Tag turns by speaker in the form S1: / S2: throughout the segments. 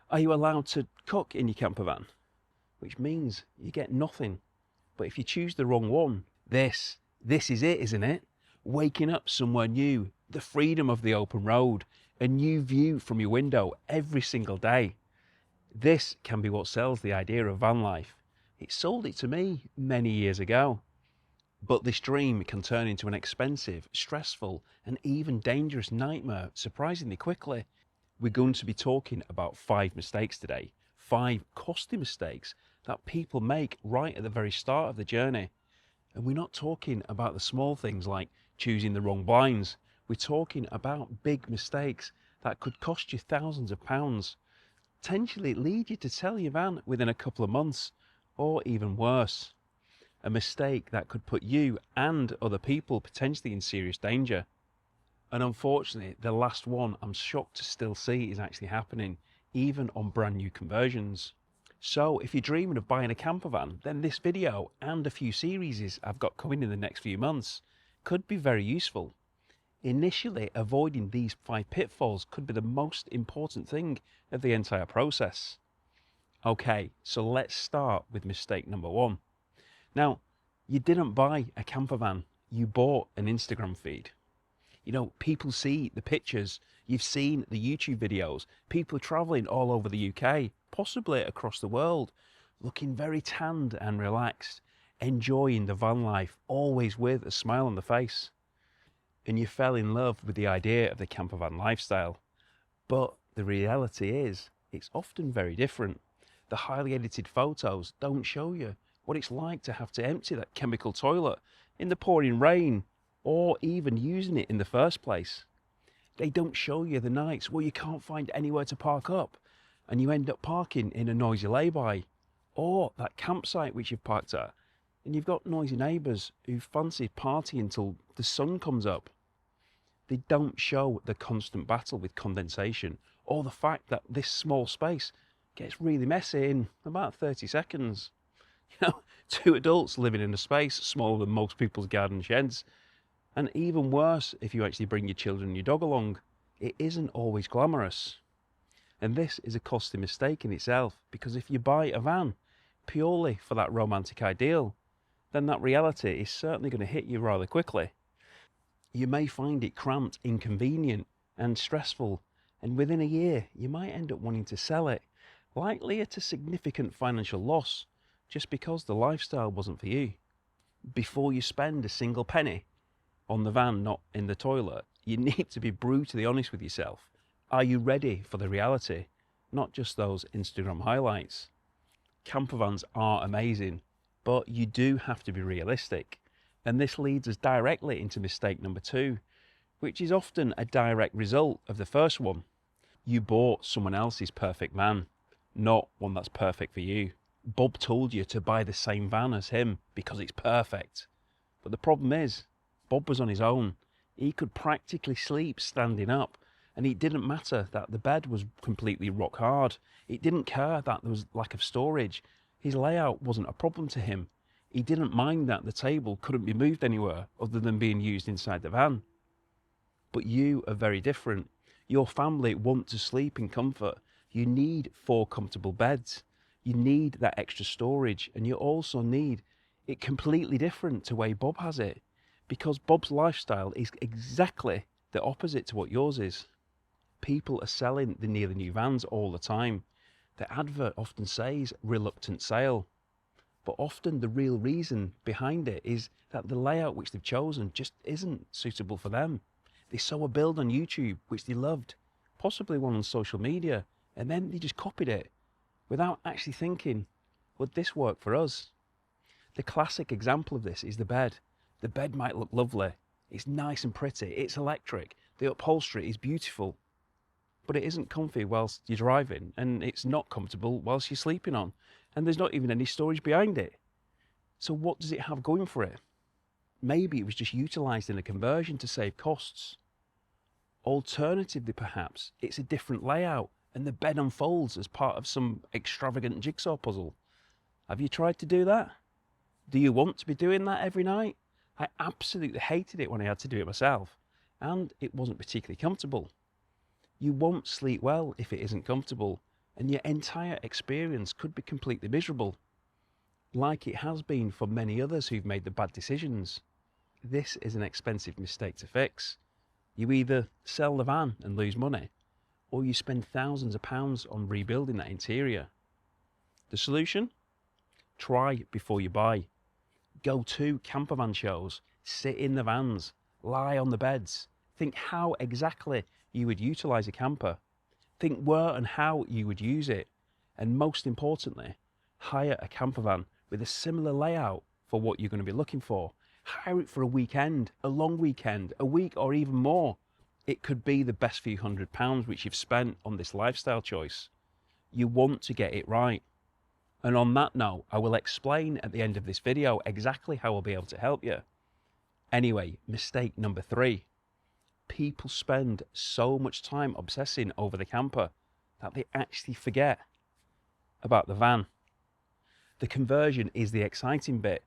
S1: Are you allowed to cook in your camper van? Which means you get nothing. But if you choose the wrong one, this is it, isn't it? Waking up somewhere new, the freedom of the open road, a new view from your window every single day. This can be what sells the idea of van life. It sold it to me many years ago. But this dream can turn into an expensive, stressful, and even dangerous nightmare surprisingly quickly. We're going to be talking about 5 mistakes today, 5 costly mistakes that people make right at the very start of the journey. And we're not talking about the small things like choosing the wrong blinds. We're talking about big mistakes that could cost you thousands of pounds, potentially lead you to sell your van within a couple of months, or even worse. A mistake that could put you and other people potentially in serious danger. And unfortunately, the last one I'm shocked to still see is actually happening, even on brand new conversions. So if you're dreaming of buying a camper van, then this video and a few series I've got coming in the next few months could be very useful. Initially, avoiding these 5 pitfalls could be the most important thing of the entire process. Okay, so let's start with mistake number 1. Now, you didn't buy a camper van, you bought an Instagram feed. You know, people see the pictures, you've seen the YouTube videos, people traveling all over the UK, possibly across the world, looking very tanned and relaxed, enjoying the van life, always with a smile on the face. And you fell in love with the idea of the camper van lifestyle. But the reality is, it's often very different. The highly edited photos don't show you what it's like to have to empty that chemical toilet in the pouring rain, or even using it in the first place. They don't show you the nights where you can't find anywhere to park up and you end up parking in a noisy lay-by, or that campsite which you've parked at and you've got noisy neighbours who fancy partying until the sun comes up. They don't show the constant battle with condensation, or the fact that this small space gets really messy in about 30 seconds. You know, 2 adults living in a space smaller than most people's garden sheds. And even worse, if you actually bring your children and your dog along, it isn't always glamorous. And this is a costly mistake in itself, because if you buy a van purely for that romantic ideal, then that reality is certainly going to hit you rather quickly. You may find it cramped, inconvenient, and stressful, and within a year you might end up wanting to sell it, likely at a significant financial loss, just because the lifestyle wasn't for you. Before you spend a single penny on the van, not in the toilet, you need to be brutally honest with yourself. Are you ready for the reality, not just those Instagram highlights? Campervans are amazing, but you do have to be realistic. And this leads us directly into mistake number 2, which is often a direct result of the first one. You bought someone else's perfect van, not one that's perfect for you. Bob told you to buy the same van as him because it's perfect. But the problem is, Bob was on his own. He could practically sleep standing up, and it didn't matter that the bed was completely rock hard. It didn't care that there was lack of storage. His layout wasn't a problem to him. He didn't mind that the table couldn't be moved anywhere other than being used inside the van. But you are very different. Your family want to sleep in comfort. You need 4 comfortable beds. You need that extra storage, and you also need it completely different to the way Bob has it, because Bob's lifestyle is exactly the opposite to what yours is. People are selling the nearly new vans all the time. The advert often says reluctant sale, but often the real reason behind it is that the layout which they've chosen just isn't suitable for them. They saw a build on YouTube which they loved, possibly one on social media, and then they just copied it without actually thinking, would this work for us? The classic example of this is the bed. The bed might look lovely, it's nice and pretty, it's electric, the upholstery is beautiful, but it isn't comfy whilst you're driving, and it's not comfortable whilst you're sleeping on, and there's not even any storage behind it. So what does it have going for it? Maybe it was just utilised in a conversion to save costs. Alternatively, perhaps, it's a different layout and the bed unfolds as part of some extravagant jigsaw puzzle. Have you tried to do that? Do you want to be doing that every night? I absolutely hated it when I had to do it myself, and it wasn't particularly comfortable. You won't sleep well if it isn't comfortable, and your entire experience could be completely miserable, like it has been for many others who've made the bad decisions. This is an expensive mistake to fix. You either sell the van and lose money, or you spend thousands of pounds on rebuilding that interior. The solution? Try before you buy. Go to campervan shows, sit in the vans, lie on the beds, think how exactly you would utilise a camper, think where and how you would use it, and most importantly, hire a campervan with a similar layout for what you're going to be looking for. Hire it for a weekend, a long weekend, a week, or even more. It could be the best few £100s which you've spent on this lifestyle choice. You want to get it right. And on that note, I will explain at the end of this video exactly how I'll be able to help you. Anyway, mistake number 3. People spend so much time obsessing over the camper that they actually forget about the van. The conversion is the exciting bit,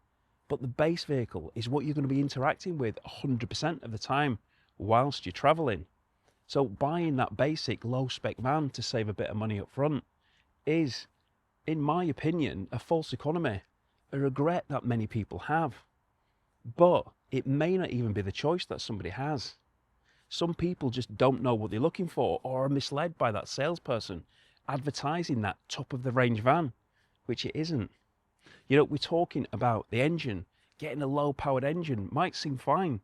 S1: but the base vehicle is what you're going to be interacting with 100% of the time whilst you're traveling. So buying that basic low-spec van to save a bit of money up front is, in my opinion, a false economy, a regret that many people have. But it may not even be the choice that somebody has. Some people just don't know what they're looking for, or are misled by that salesperson advertising that top-of-the-range van, which it isn't. You know, we're talking about the engine. Getting a low-powered engine might seem fine,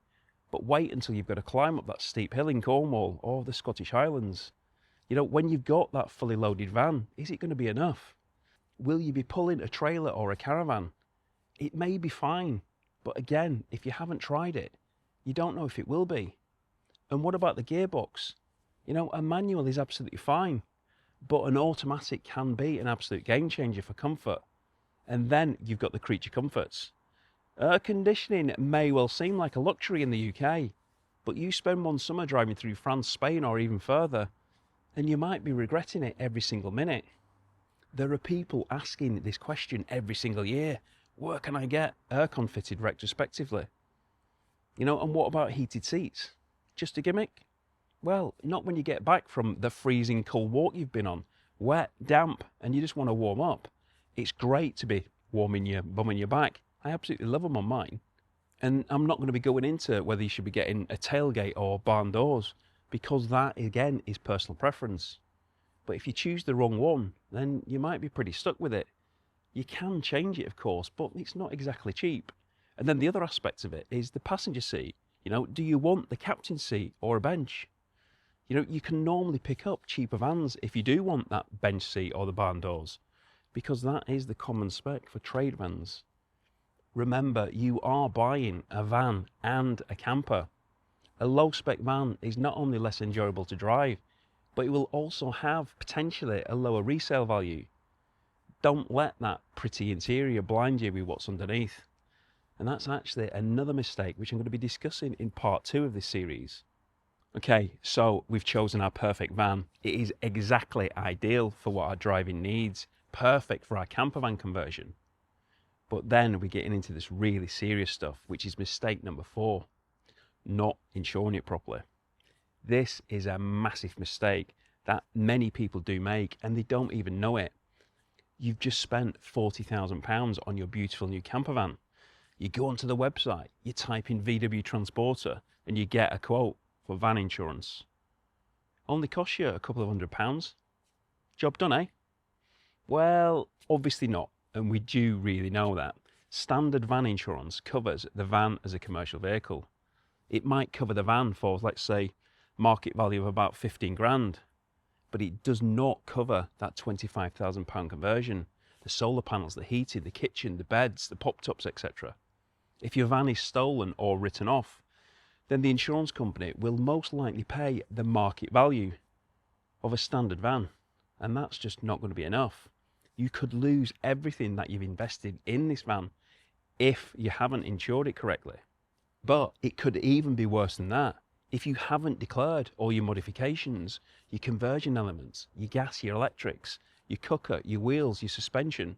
S1: but wait until you've got to climb up that steep hill in Cornwall or the Scottish Highlands. You know, when you've got that fully loaded van, is it going to be enough? Will you be pulling a trailer or a caravan? It may be fine, but again, if you haven't tried it, you don't know if it will be. And what about the gearbox? You know, a manual is absolutely fine, but an automatic can be an absolute game changer for comfort. And then you've got the creature comforts. Air conditioning may well seem like a luxury in the UK, but you spend one summer driving through France, Spain, or even further, and you might be regretting it every single minute. There are people asking this question every single year. Where can I get aircon fitted retrospectively? You know, and what about heated seats? Just a gimmick? Well, not when you get back from the freezing cold walk you've been on, wet, damp, and you just want to warm up. It's great to be warming your bum and your back. I absolutely love them on mine. And I'm not going to be going into whether you should be getting a tailgate or barn doors, because that, again, is personal preference. But if you choose the wrong one, then you might be pretty stuck with it. You can change it, of course, but it's not exactly cheap. And then the other aspect of it is the passenger seat. You know, do you want the captain's seat or a bench? You know, you can normally pick up cheaper vans if you do want that bench seat or the barn doors, because that is the common spec for trade vans. Remember, you are buying a van and a camper. A low-spec van is not only less enjoyable to drive, but it will also have potentially a lower resale value. Don't let that pretty interior blind you with what's underneath. And that's actually another mistake which I'm going to be discussing in part 2 of this series. Okay, so we've chosen our perfect van. It is exactly ideal for what our driving needs, perfect for our campervan conversion. But then we're getting into this really serious stuff, which is mistake number 4, not insuring it properly. This is a massive mistake that many people do make, and they don't even know it. You've just spent £40,000 on your beautiful new campervan. You go onto the website, you type in VW Transporter, and you get a quote for van insurance. Only costs you a couple of £100. Job done, eh? Well, obviously not, and we do really know that. Standard van insurance covers the van as a commercial vehicle. It might cover the van for, let's say, market value of about 15 grand, but it does not cover that £25,000 conversion, the solar panels, the heating, the kitchen, the beds, the pop-tops, etc. If your van is stolen or written off, then the insurance company will most likely pay the market value of a standard van, and that's just not going to be enough. You could lose everything that you've invested in this van if you haven't insured it correctly. But it could even be worse than that. If you haven't declared all your modifications, your conversion elements, your gas, your electrics, your cooker, your wheels, your suspension,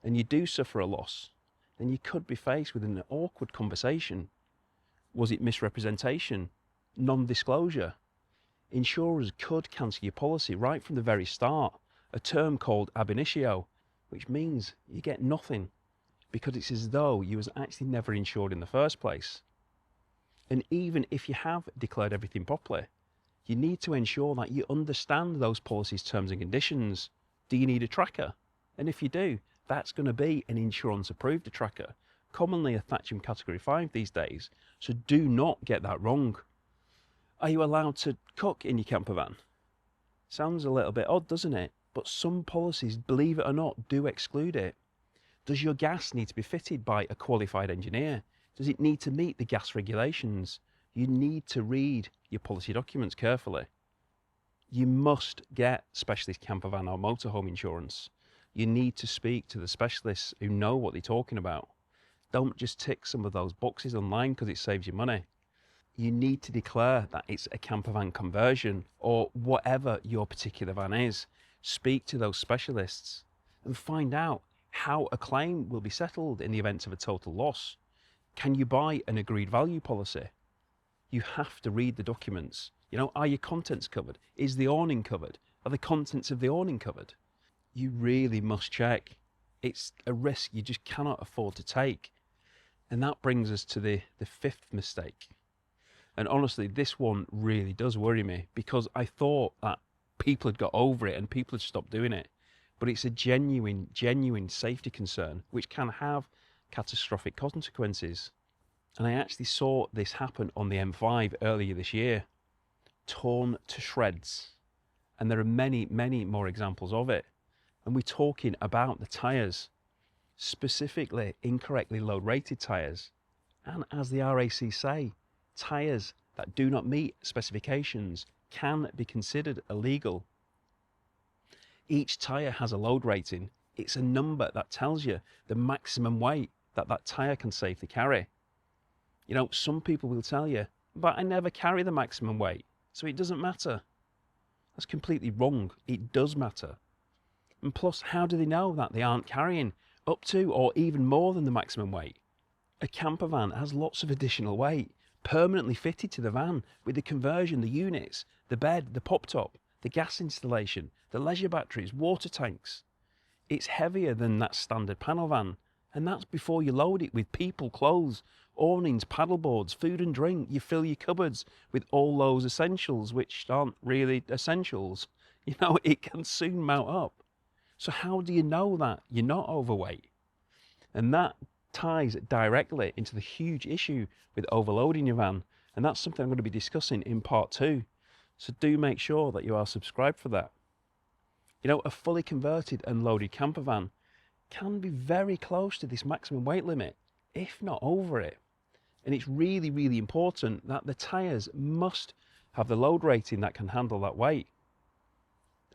S1: and you do suffer a loss, then you could be faced with an awkward conversation. Was it misrepresentation? Non-disclosure? Insurers could cancel your policy right from the very start, a term called ab initio, which means you get nothing because it's as though you was actually never insured in the first place. And even if you have declared everything properly, you need to ensure that you understand those policies' terms and conditions. Do you need a tracker? And if you do, that's going to be an insurance approved tracker, commonly a Thatcham Category 5 these days, so do not get that wrong. Are you allowed to cook in your camper van? Sounds a little bit odd, doesn't it? But some policies, believe it or not, do exclude it. Does your gas need to be fitted by a qualified engineer? Does it need to meet the gas regulations? You need to read your policy documents carefully. You must get specialist campervan or motorhome insurance. You need to speak to the specialists who know what they're talking about. Don't just tick some of those boxes online because it saves you money. You need to declare that it's a campervan conversion or whatever your particular van is. Speak to those specialists and find out how a claim will be settled in the event of a total loss. Can you buy an agreed value policy? You have to read the documents. You know, are your contents covered? Is the awning covered? Are the contents of the awning covered? You really must check. It's a risk you just cannot afford to take. And that brings us to the fifth mistake. And honestly, this one really does worry me because I thought that people had got over it and people had stopped doing it. But it's a genuine safety concern which can have catastrophic consequences. And I actually saw this happen on the M5 earlier this year. Torn to shreds. And there are many more examples of it. And we're talking about the tyres, specifically incorrectly load rated tyres. And as the RAC say, tyres that do not meet specifications can be considered illegal. Each tyre has a load rating. It's a number that tells you the maximum weight that tyre can safely carry. You know, some people will tell you, but I never carry the maximum weight, so it doesn't matter. That's completely wrong. It does matter. And plus, how do they know that they aren't carrying up to or even more than the maximum weight? A camper van has lots of additional weight permanently fitted to the van with the conversion, the units, the bed, the pop top, the gas installation, the leisure batteries, water tanks. It's heavier than that standard panel van, and that's before you load it with people, clothes, awnings, paddleboards, food and drink. You fill your cupboards with all those essentials which aren't really essentials. You know, it can soon mount up. So how do you know that you're not overweight? And that ties directly into the huge issue with overloading your van. And that's something I'm going to be discussing in part 2. So do make sure that you are subscribed for that. You know, a fully converted and loaded camper van can be very close to this maximum weight limit, if not over it. And it's really important that the tyres must have the load rating that can handle that weight.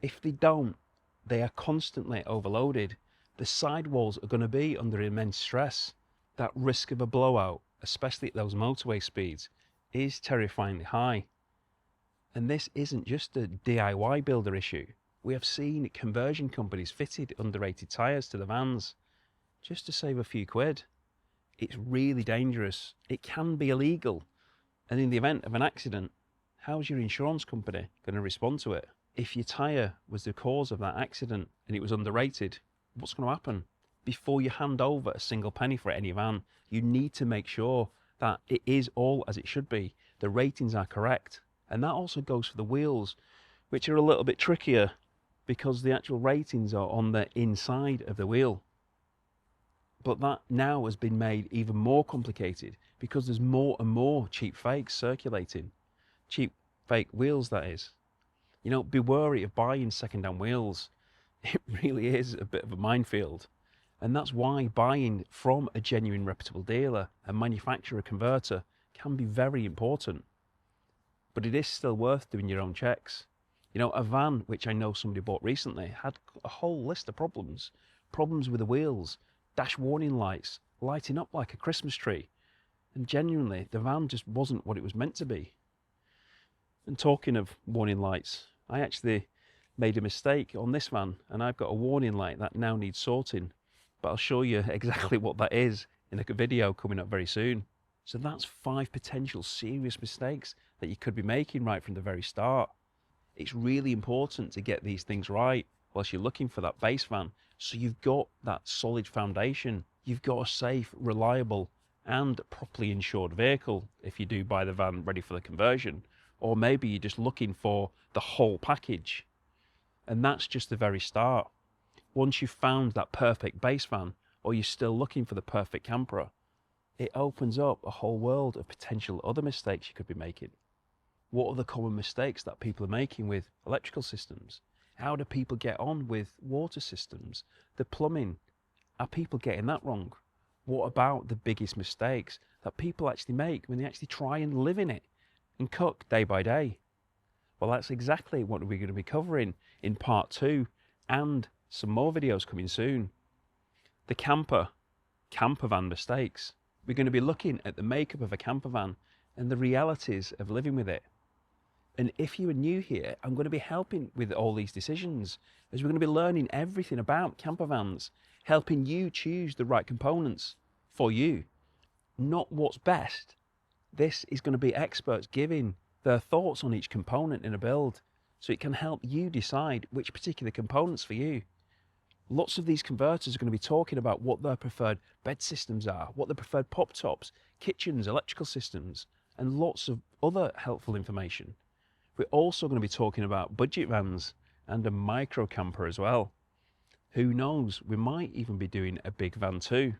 S1: If they don't, they are constantly overloaded. The sidewalls are going to be under immense stress. That risk of a blowout, especially at those motorway speeds, is terrifyingly high. And this isn't just a DIY builder issue. We have seen conversion companies fitted underrated tyres to the vans just to save a few quid. It's really dangerous. It can be illegal. And in the event of an accident, how's your insurance company going to respond to it? If your tyre was the cause of that accident and it was underrated, what's going to happen? Before you hand over a single penny for any van, you need to make sure that it is all as it should be. The ratings are correct. And that also goes for the wheels, which are a little bit trickier because the actual ratings are on the inside of the wheel. But that now has been made even more complicated because there's more and more cheap fakes circulating. Cheap fake wheels, that is. You know, be wary of buying second-hand wheels. It really is a bit of a minefield. And that's why buying from a genuine reputable dealer, a manufacturer converter, can be very important. But it is still worth doing your own checks. You know, a van, which I know somebody bought recently, had a whole list of problems. Problems with the wheels, dash warning lights, lighting up like a Christmas tree. And genuinely, the van just wasn't what it was meant to be. And talking of warning lights, I actually made a mistake on this van, and I've got a warning light that now needs sorting. But I'll show you exactly what that is in a video coming up very soon. So that's 5 potential serious mistakes that you could be making right from the very start. It's really important to get these things right, whilst you're looking for that base van. So you've got that solid foundation. You've got a safe, reliable, and properly insured vehicle if you do buy the van ready for the conversion. Or maybe you're just looking for the whole package. And that's just the very start. Once you've found that perfect base van, or you're still looking for the perfect camper, it opens up a whole world of potential other mistakes you could be making. What are the common mistakes that people are making with electrical systems? How do people get on with water systems? The plumbing, are people getting that wrong? What about the biggest mistakes that people actually make when they actually try and live in it and cook day by day? Well, that's exactly what we're going to be covering in part 2 and some more videos coming soon. The campervan mistakes. We're going to be looking at the makeup of a campervan and the realities of living with it. And if you are new here, I'm going to be helping with all these decisions, as we're going to be learning everything about campervans, helping you choose the right components for you, not what's best. This is going to be experts giving their thoughts on each component in a build, so it can help you decide which particular components for you. Lots of these converters are going to be talking about what their preferred bed systems are, what their preferred pop tops, kitchens, electrical systems, and lots of other helpful information. We're also going to be talking about budget vans and a micro camper as well. Who knows, we might even be doing a big van too.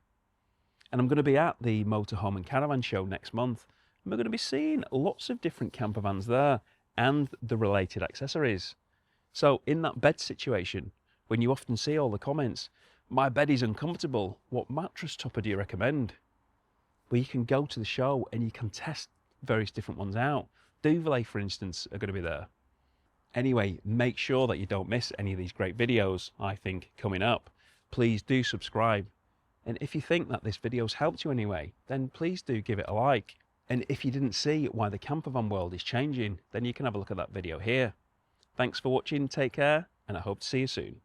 S1: And I'm going to be at the Motorhome and Caravan Show next month, and we're going to be seeing lots of different camper vans there and the related accessories. So in that bed situation, when you often see all the comments, my bed is uncomfortable, what mattress topper do you recommend? Well, you can go to the show and you can test various different ones out. Duvet, for instance, are going to be there. Anyway, make sure that you don't miss any of these great videos, I think, coming up. Please do subscribe. And if you think that this video's helped you anyway, then please do give it a like. And if you didn't see why the campervan world is changing, then you can have a look at that video here. Thanks for watching, take care, and I hope to see you soon.